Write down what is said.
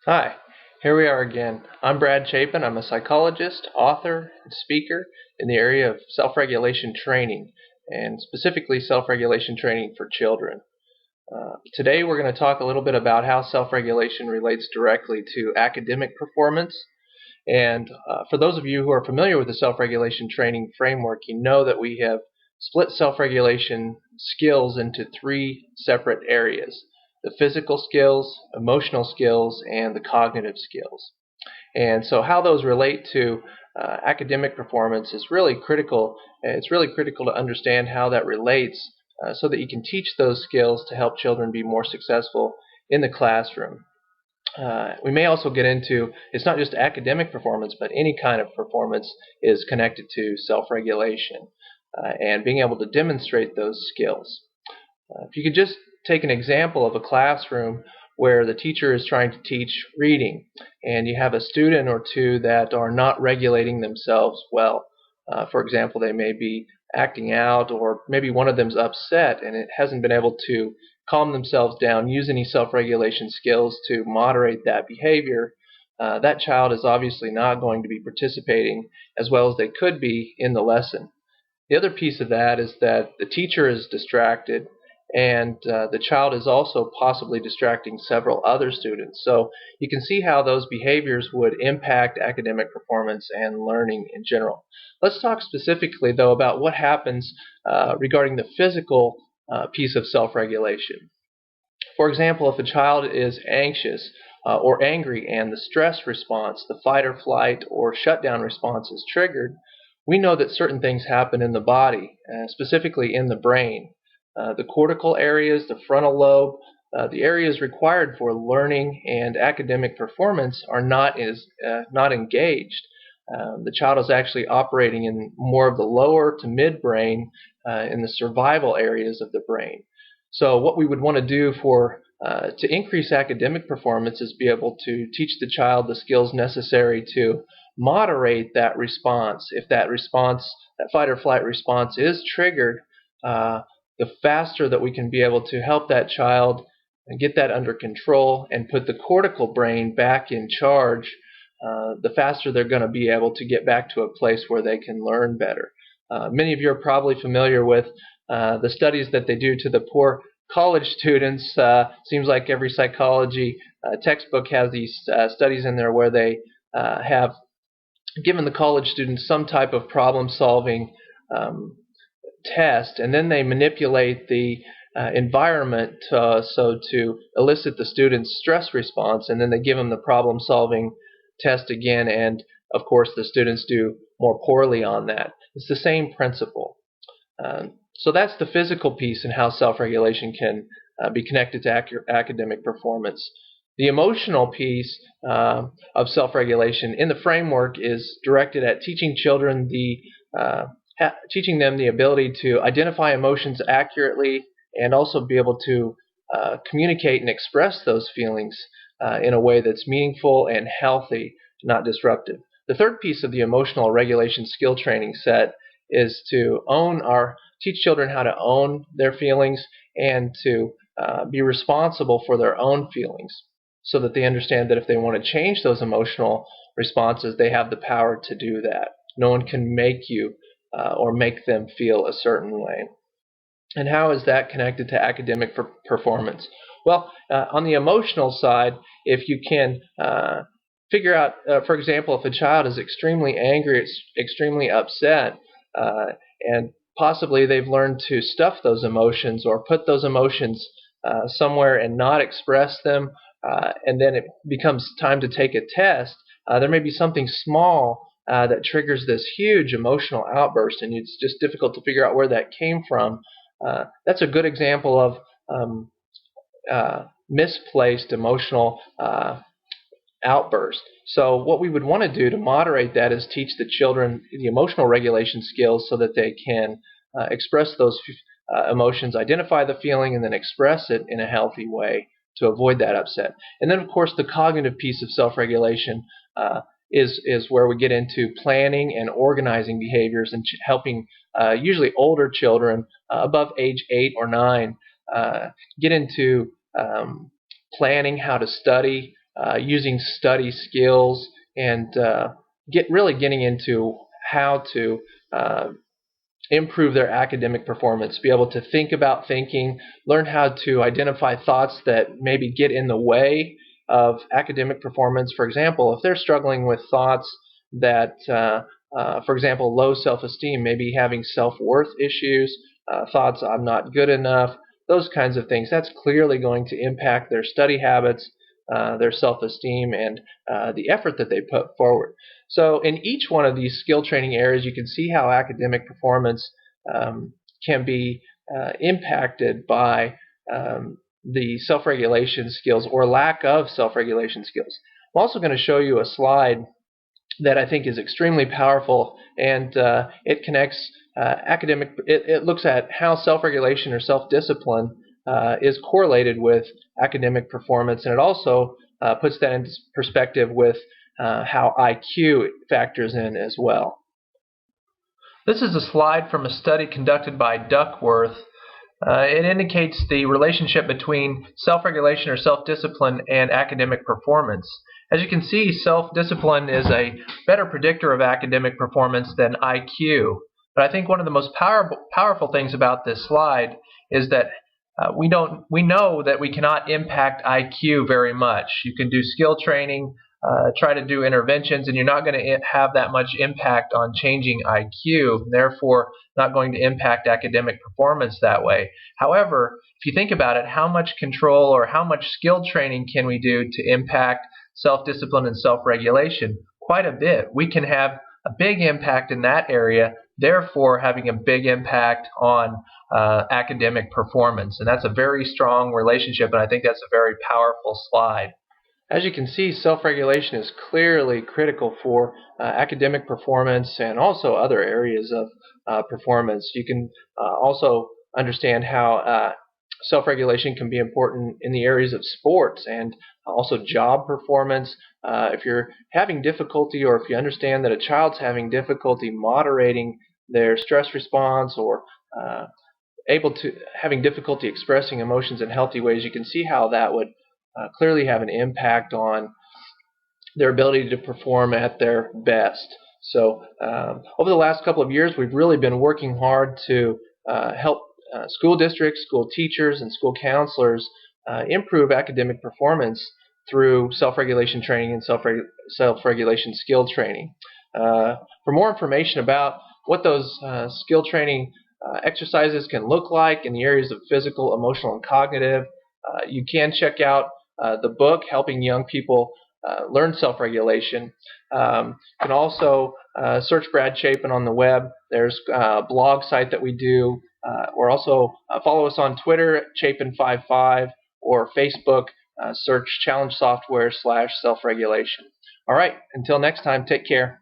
Hi, here we are again. I'm Brad Chapin. I'm a psychologist, author, and speaker in the area of self-regulation training, and specifically self-regulation training for children. Today we're going to talk a little bit about how self-regulation relates directly to academic performance. And for those of you who are familiar with the self-regulation training framework, you know that we have split self-regulation skills into three separate areas: the physical skills, emotional skills, and the cognitive skills. And so how those relate to academic performance is really critical. It's really critical to understand how that relates so that you can teach those skills to help children be more successful in the classroom. We may also get into, it's not just academic performance, but any kind of performance is connected to self-regulation and being able to demonstrate those skills. If you could just take an example of a classroom where the teacher is trying to teach reading and you have a student or two that are not regulating themselves well. For example, they may be acting out, or maybe one of them's upset and it hasn't been able to calm themselves down, use any self-regulation skills to moderate that behavior. That child is obviously not going to be participating as well as they could be in the lesson. The other piece of that is that the teacher is distracted, and the child is also possibly distracting several other students. So you can see how those behaviors would impact academic performance and learning in general. Let's talk specifically, though, about what happens regarding the physical piece of self-regulation. For example, if a child is anxious or angry and the stress response, the fight or flight or shutdown response is triggered, we know that certain things happen in the body, specifically in the brain. The cortical areas, the frontal lobe, the areas required for learning and academic performance are not engaged. The child is actually operating in more of the lower to midbrain in the survival areas of the brain. So what we would want to do to increase academic performance is be able to teach the child the skills necessary to moderate that response. If that response, that fight or flight response, is triggered, the faster that we can be able to help that child and get that under control and put the cortical brain back in charge, the faster they're going to be able to get back to a place where they can learn better. Many of you are probably familiar with the studies that they do to the poor college students. Seems like every psychology textbook has these studies in there where they have given the college students some type of problem-solving test, and then they manipulate the environment so to elicit the student's stress response, and then they give them the problem-solving test again, and of course the students do more poorly on that. It's the same principle. So that's the physical piece and how self-regulation can be connected to academic performance. The emotional piece of self-regulation in the framework is directed at teaching children teaching them the ability to identify emotions accurately and also be able to communicate and express those feelings in a way that's meaningful and healthy, not disruptive. The third piece of the emotional regulation skill training set is to teach children how to own their feelings and to be responsible for their own feelings, so that they understand that if they want to change those emotional responses, they have the power to do that. No one can make you or make them feel a certain way. And how is that connected to academic performance? Well, on the emotional side, if you can figure out, for example, if a child is extremely angry, extremely upset, and possibly they've learned to stuff those emotions or put those emotions somewhere and not express them, and then it becomes time to take a test, there may be something small that triggers this huge emotional outburst, and it's just difficult to figure out where that came from. That's a good example of misplaced emotional outburst. So what we would want to do to moderate that is teach the children the emotional regulation skills so that they can express those emotions, identify the feeling, and then express it in a healthy way to avoid that upset. And then, of course, the cognitive piece of self-regulation is where we get into planning and organizing behaviors and helping usually older children above age 8 or 9 get into planning how to study, using study skills, and really getting into how to improve their academic performance, be able to think about thinking, learn how to identify thoughts that maybe get in the way of academic performance. For example, if they're struggling with thoughts that, for example, low self-esteem, maybe having self-worth issues, thoughts I'm not good enough, those kinds of things, that's clearly going to impact their study habits, their self-esteem, and the effort that they put forward. So in each one of these skill training areas, you can see how academic performance can be impacted by the self-regulation skills or lack of self-regulation skills. I'm also going to show you a slide that I think is extremely powerful, and it connects it looks at how self-regulation or self-discipline is correlated with academic performance, and it also puts that into perspective with how IQ factors in as well. This is a slide from a study conducted by Duckworth. It indicates the relationship between self-regulation or self-discipline and academic performance. As you can see, self-discipline is a better predictor of academic performance than IQ. But I think one of the most powerful things about this slide is that we know that we cannot impact IQ very much. You can do skill training, try to do interventions, and you're not going to have that much impact on changing IQ, therefore not going to impact academic performance that way. However, if you think about it, how much control or how much skill training can we do to impact self-discipline and self-regulation? Quite a bit. We can have a big impact in that area, therefore having a big impact on academic performance. And that's a very strong relationship, and I think that's a very powerful slide. As you can see, self-regulation is clearly critical for academic performance and also other areas of performance. You can also understand how self-regulation can be important in the areas of sports and also job performance. If you're having difficulty, or if you understand that a child's having difficulty moderating their stress response, or having difficulty expressing emotions in healthy ways, you can see how that would clearly have an impact on their ability to perform at their best. So over the last couple of years, we've really been working hard to help school districts, school teachers, and school counselors improve academic performance through self-regulation training and self-regulation skill training. For more information about what those skill training exercises can look like in the areas of physical, emotional, and cognitive, you can check out the book, Helping Young People Learn Self-Regulation. You can also search Brad Chapin on the web. There's a blog site that we do. Or also follow us on Twitter at Chapin55, or Facebook, search Challenge Software /self-regulation. All right, until next time, take care.